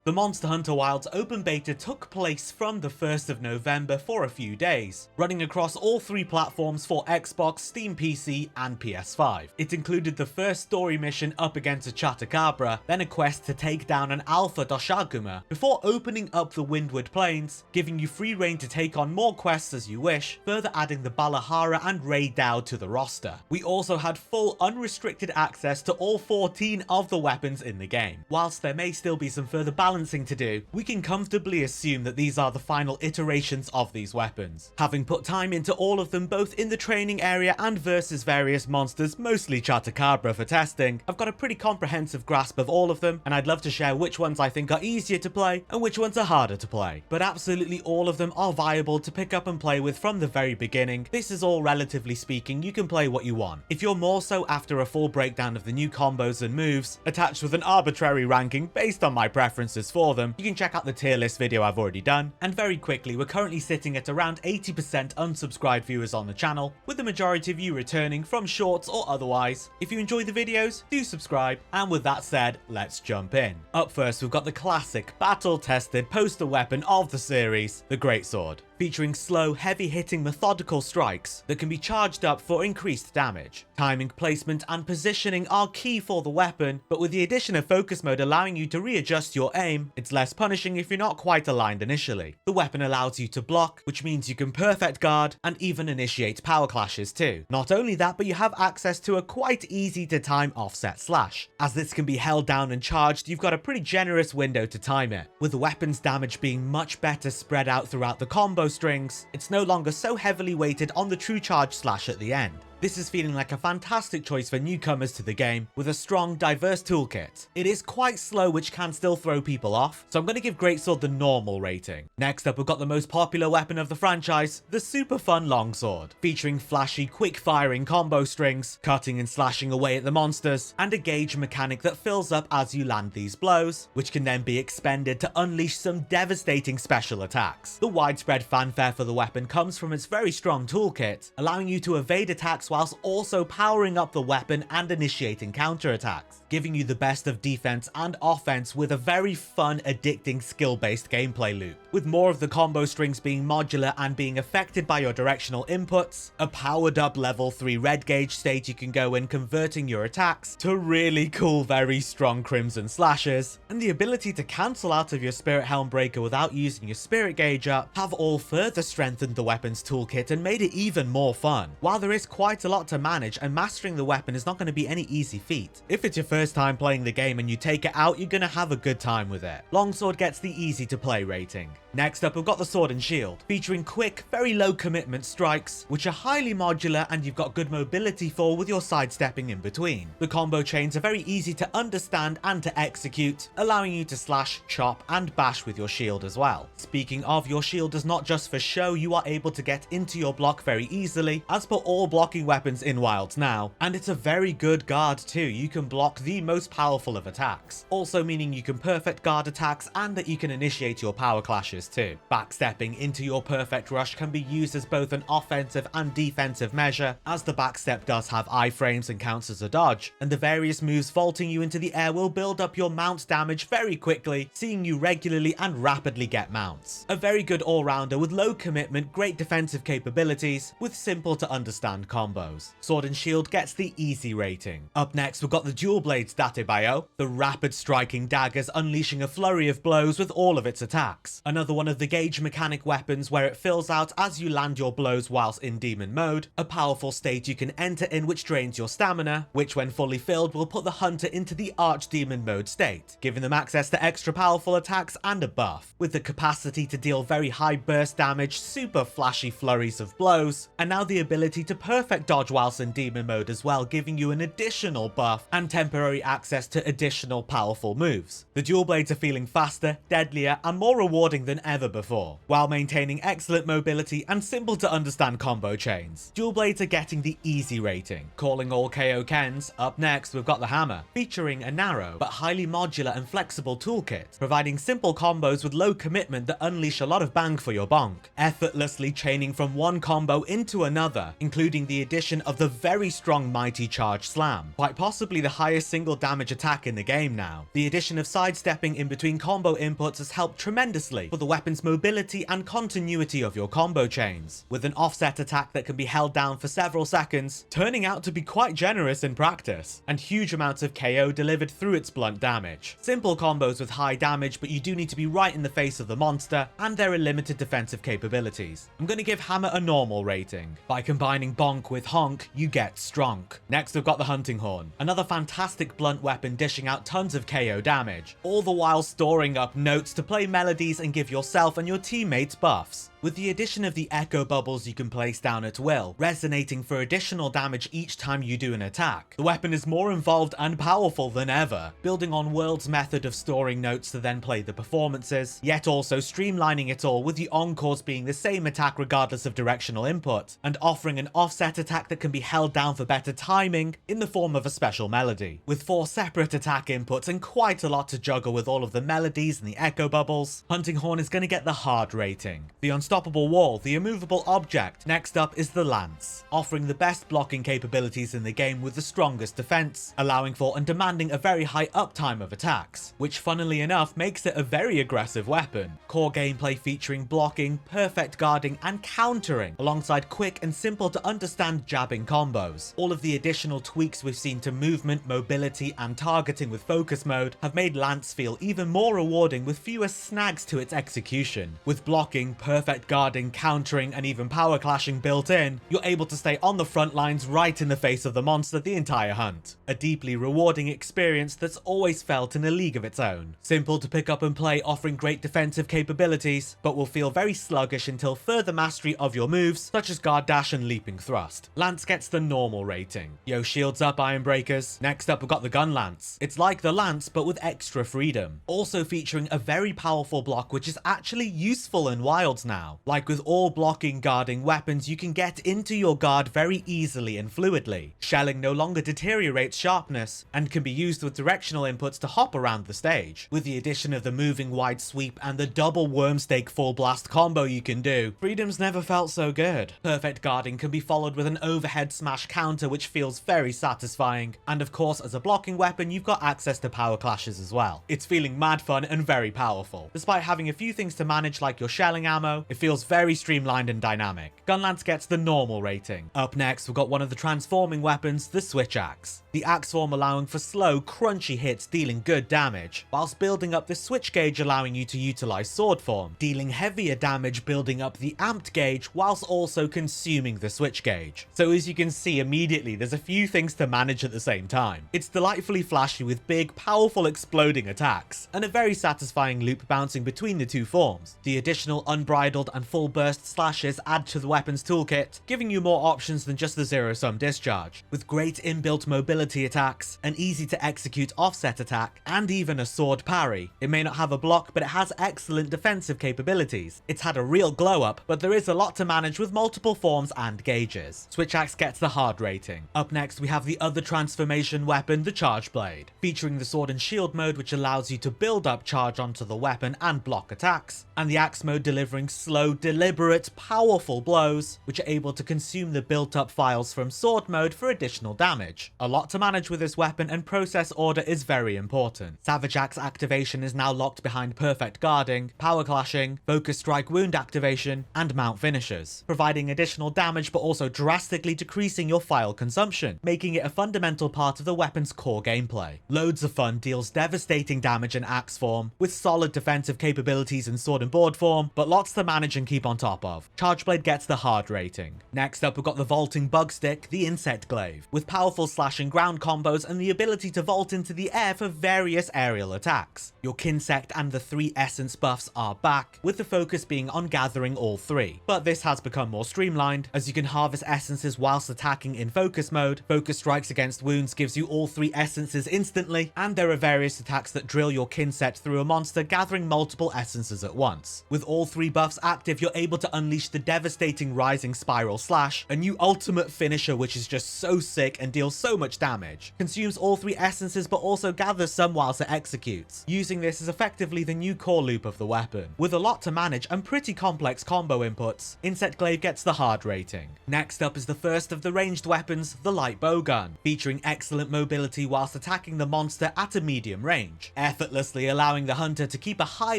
The Monster Hunter Wilds open beta took place from the 1st of November for a few days, running across all 3 platforms for Xbox, Steam PC, and PS5. It included the first story mission up against a Chatacabra, then a quest to take down an Alpha Doshaguma, before opening up the Windward Plains, giving you free reign to take on more quests as you wish, further adding the Balahara and Ray Dow to the roster. We also had full unrestricted access to all 14 of the weapons in the game. Whilst there may still be some further balancing to do, we can comfortably assume that these are the final iterations of these weapons. Having put time into all of them both in the training area and versus various monsters, mostly Chatacabra for testing, I've got a pretty comprehensive grasp of all of them, and I'd love to share which ones I think are easier to play and which ones are harder to play. But absolutely all of them are viable to pick up and play with from the very beginning. This is all relatively speaking, you can play what you want. If you're more so after a full breakdown of the new combos and moves, attached with an arbitrary ranking based on my preferences for them, you can check out the tier list video I've already done. And very quickly, we're currently sitting at around 80% unsubscribed viewers on the channel, with the majority of you returning from shorts or otherwise. If you enjoy the videos, do subscribe, and with that said, let's jump in. Up first, we've got the classic, battle-tested poster weapon of the series, the Greatsword, featuring slow, heavy-hitting methodical strikes that can be charged up for increased damage. Timing, placement, and positioning are key for the weapon, but with the addition of focus mode allowing you to readjust your aim, it's less punishing if you're not quite aligned initially. The weapon allows you to block, which means you can perfect guard and even initiate power clashes too. Not only that, but you have access to a quite easy to time offset slash. As this can be held down and charged, you've got a pretty generous window to time it. With the weapon's damage being much better spread out throughout the combo strings, it's no longer so heavily weighted on the true charge slash at the end. This is feeling like a fantastic choice for newcomers to the game with a strong, diverse toolkit. It is quite slow, which can still throw people off, so I'm going to give Greatsword the normal rating. Next up, we've got the most popular weapon of the franchise, the super fun longsword, featuring flashy, quick-firing combo strings, cutting and slashing away at the monsters, and a gauge mechanic that fills up as you land these blows, which can then be expended to unleash some devastating special attacks. The widespread fanfare for the weapon comes from its very strong toolkit, allowing you to evade attacks whilst also powering up the weapon and initiating counterattacks, giving you the best of defense and offense with a very fun, addicting, skill-based gameplay loop. With more of the combo strings being modular and being affected by your directional inputs, a powered up level 3 red gauge state you can go in converting your attacks to really cool, very strong crimson slashes, and the ability to cancel out of your spirit helm breaker without using your spirit gauge up have all further strengthened the weapon's toolkit and made it even more fun. While there is quite a lot to manage, and mastering the weapon is not going to be any easy feat. If it's your first time playing the game and you take it out, you're going to have a good time with it. Longsword gets the easy to play rating. Next up, we've got the Sword and Shield, featuring quick, very low commitment strikes, which are highly modular and you've got good mobility for with your sidestepping in between. The combo chains are very easy to understand and to execute, allowing you to slash, chop, and bash with your shield as well. Speaking of, your shield is not just for show, you are able to get into your block very easily, as per all blocking weapons in Wilds now, and it's a very good guard too. You can block the most powerful of attacks, also meaning you can perfect guard attacks and that you can initiate your power clashes too. Backstepping into your perfect rush can be used as both an offensive and defensive measure, as the backstep does have iframes and counts as a dodge, and the various moves vaulting you into the air will build up your mount damage very quickly, seeing you regularly and rapidly get mounts. A very good all-rounder with low commitment, great defensive capabilities, with simple to understand combos. Sword and Shield gets the easy rating. Up next, we've got the Dual Blades Datebayo, the rapid striking daggers unleashing a flurry of blows with all of its attacks. Another one of the gauge mechanic weapons where it fills out as you land your blows whilst in demon mode, a powerful state you can enter in which drains your stamina, which when fully filled will put the hunter into the archdemon mode state, giving them access to extra powerful attacks and a buff, with the capacity to deal very high burst damage, super flashy flurries of blows, and now the ability to perfect dodge whilst in demon mode as well, giving you an additional buff and temporary access to additional powerful moves. The dual blades are feeling faster, deadlier, and more rewarding than ever before, while maintaining excellent mobility and simple to understand combo chains. Dual blades are getting the easy rating. Calling all KO Kens, up next we've got the hammer, featuring a narrow but highly modular and flexible toolkit, providing simple combos with low commitment that unleash a lot of bang for your bonk, effortlessly chaining from one combo into another, including the addition addition of the very strong Mighty Charge Slam, quite possibly the highest single damage attack in the game now. The addition of sidestepping in between combo inputs has helped tremendously for the weapon's mobility and continuity of your combo chains, with an offset attack that can be held down for several seconds, turning out to be quite generous in practice, and huge amounts of KO delivered through its blunt damage. Simple combos with high damage, but you do need to be right in the face of the monster, and there are limited defensive capabilities. I'm going to give Hammer a normal rating. By combining Bonk with Honk, you get Stronk. Next we've got the Hunting Horn, another fantastic blunt weapon dishing out tons of KO damage, all the while storing up notes to play melodies and give yourself and your teammates buffs. With the addition of the echo bubbles you can place down at will, resonating for additional damage each time you do an attack, the weapon is more involved and powerful than ever, building on World's method of storing notes to then play the performances, yet also streamlining it all with the encores being the same attack regardless of directional input, and offering an offset attack that can be held down for better timing in the form of a special melody. With 4 separate attack inputs and quite a lot to juggle with all of the melodies and the echo bubbles, Hunting Horn is going to get the hard rating. The Unstoppable Wall, the immovable object. Next up is the Lance, offering the best blocking capabilities in the game with the strongest defense, allowing for and demanding a very high uptime of attacks, which funnily enough makes it a very aggressive weapon. Core gameplay featuring blocking, perfect guarding and countering, alongside quick and simple to understand jabbing combos. All of the additional tweaks we've seen to movement, mobility and targeting with focus mode have made Lance feel even more rewarding with fewer snags to its execution. With blocking, perfect guarding, countering and even power clashing built in, you're able to stay on the front lines right in the face of the monster the entire hunt. A deeply rewarding experience that's always felt in a league of its own. Simple to pick up and play, offering great defensive capabilities, but will feel very sluggish until further mastery of your moves such as guard dash and leaping thrust. Lance gets the normal rating. Yo, shields up, Iron Breakers. Next up we've got the Gun Lance. It's like the Lance but with extra freedom, also featuring a very powerful block which is actually useful in Wilds now. Like with all blocking guarding weapons, you can get into your guard very easily and fluidly. Shelling no longer deteriorates sharpness and can be used with directional inputs to hop around the stage. With the addition of the moving wide sweep and the double Wormstake full blast combo you can do, freedom's never felt so good. Perfect guarding can be followed with an overhead smash counter which feels very satisfying, and of course as a blocking weapon you've got access to power clashes as well. It's feeling mad fun and very powerful. Despite having a few things to manage like your shelling ammo, it feels very streamlined and dynamic. Gunlance gets the normal rating. Up next we've got one of the transforming weapons, the Switch Axe. The axe form allowing for slow, crunchy hits dealing good damage, whilst building up the switch gauge allowing you to utilize sword form, dealing heavier damage building up the amped gauge whilst also consuming the switch gauge. So as you can see immediately there's a few things to manage at the same time. It's delightfully flashy with big, powerful exploding attacks, and a very satisfying loop bouncing between the two forms. The additional unbridled and full burst slashes add to the weapon's toolkit, giving you more options than just the zero-sum discharge. With great inbuilt mobility attacks, an easy to execute offset attack, and even a sword parry. It may not have a block, but it has excellent defensive capabilities. It's had a real glow up, but there is a lot to manage with multiple forms and gauges. Switch Axe gets the hard rating. Up next we have the other transformation weapon, the Charge Blade, featuring the sword and shield mode which allows you to build up charge onto the weapon and block attacks, and the axe mode delivering slow, deliberate, powerful blows which are able to consume the built up files from sword mode for additional damage. A lot to manage with this weapon, and process order is very important. Savage Axe activation is now locked behind perfect guarding, power clashing, focus strike wound activation, and mount finishers, providing additional damage but also drastically decreasing your file consumption, making it a fundamental part of the weapon's core gameplay. Loads of Fun deals devastating damage in axe form, with solid defensive capabilities in sword and board form, but lots to manage and keep on top of. Chargeblade gets the hard rating. Next up we've got the vaulting bug stick, the Insect Glaive, with powerful slashing ground combos and the ability to vault into the air for various aerial attacks. Your Kinsect and the 3 essence buffs are back, with the focus being on gathering all 3, but this has become more streamlined as you can harvest essences whilst attacking in focus mode. Focus strikes against wounds gives you all 3 essences instantly, and there are various attacks that drill your Kinsect through a monster, gathering multiple essences at once. With all 3 buffs at active, you're able to unleash the devastating Rising Spiral Slash, a new ultimate finisher which is just so sick and deals so much damage. Consumes all 3 essences but also gathers some whilst it executes. Using this is effectively the new core loop of the weapon. With a lot to manage and pretty complex combo inputs, Insect Glaive gets the hard rating. Next up is the first of the ranged weapons, the light bowgun, featuring excellent mobility whilst attacking the monster at a medium range, effortlessly allowing the hunter to keep a high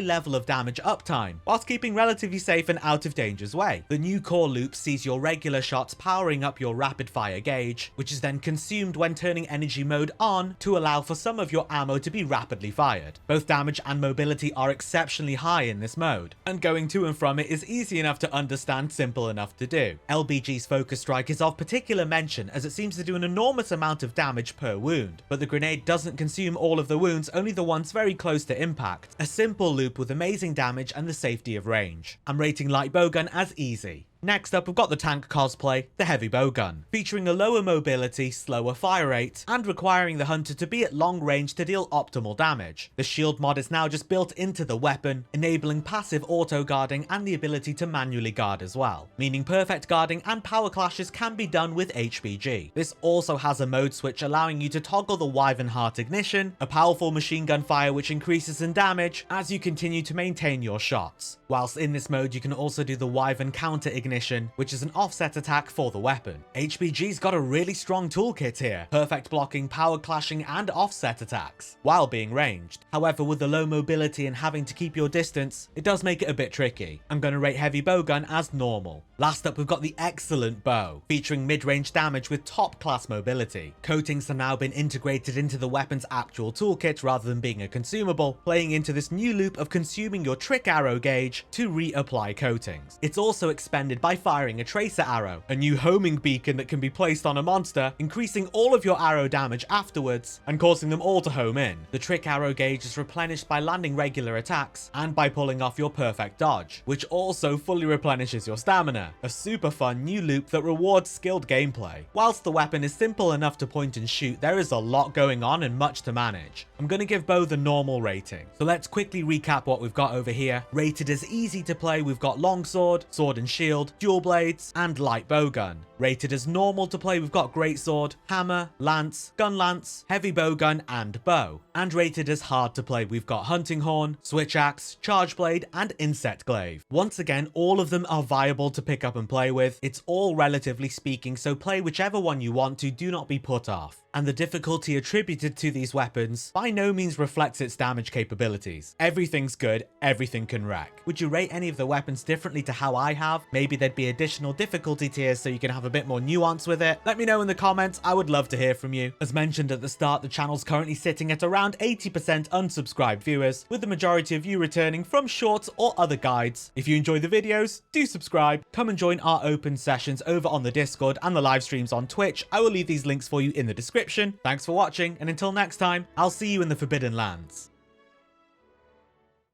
level of damage uptime, whilst keeping relatively safe and out of danger's way. The new core loop sees your regular shots powering up your rapid fire gauge, which is then consumed when turning energy mode on to allow for some of your ammo to be rapidly fired. Both damage and mobility are exceptionally high in this mode, and going to and from it is easy enough to understand, simple enough to do. LBG's Focus Strike is of particular mention as it seems to do an enormous amount of damage per wound, but the grenade doesn't consume all of the wounds, only the ones very close to impact. A simple loop with amazing damage and the safety of range. I'm rating light bowgun as easy. Next up, we've got the tank cosplay, the heavy bowgun, featuring a lower mobility, slower fire rate, and requiring the hunter to be at long range to deal optimal damage. The shield mod is now just built into the weapon, enabling passive auto guarding and the ability to manually guard as well, meaning perfect guarding and power clashes can be done with HBG. This also has a mode switch allowing you to toggle the Wyvern Heart ignition, a powerful machine gun fire which increases in damage as you continue to maintain your shots. Whilst in this mode you can also do the Wyvern counter ignition, which is an offset attack for the weapon. HBG's got a really strong toolkit here, perfect blocking, power clashing and offset attacks, while being ranged. However, with the low mobility and having to keep your distance, it does make it a bit tricky. I'm going to rate heavy bowgun as normal. Last up, we've got the excellent bow, featuring mid-range damage with top-class mobility. Coatings have now been integrated into the weapon's actual toolkit rather than being a consumable, playing into this new loop of consuming your trick arrow gauge to reapply coatings. It's also expended by firing a tracer arrow, a new homing beacon that can be placed on a monster, increasing all of your arrow damage afterwards and causing them all to home in. The trick arrow gauge is replenished by landing regular attacks and by pulling off your perfect dodge, which also fully replenishes your stamina. A super fun new loop that rewards skilled gameplay. Whilst the weapon is simple enough to point and shoot, there is a lot going on and much to manage. I'm going to give bow the normal rating. So let's quickly recap what we've got over here. Rated as easy to play, we've got longsword, sword and shield, dual blades, and light bowgun. Rated as normal to play, we've got greatsword, hammer, lance, gun lance, heavy bowgun, and bow. And rated as hard to play, we've got hunting horn, switch axe, charge blade, and insect glaive. Once again, all of them are viable to pick up and play with. It's all relatively speaking, so play whichever one you want to, do not be put off. And the difficulty attributed to these weapons by no means reflects its damage capabilities. Everything's good, everything can wreck. Would you rate any of the weapons differently to how I have? Maybe there'd be additional difficulty tiers so you can have a bit more nuance with it. Let me know in the comments, I would love to hear from you. As mentioned at the start, the channel's currently sitting at around 80% unsubscribed viewers, with the majority of you returning from shorts or other guides. If you enjoy the videos, do subscribe, come and join our open sessions over on the Discord and the live streams on Twitch. I will leave these links for you in the description. Thanks for watching, and until next time, I'll see you in the Forbidden Lands.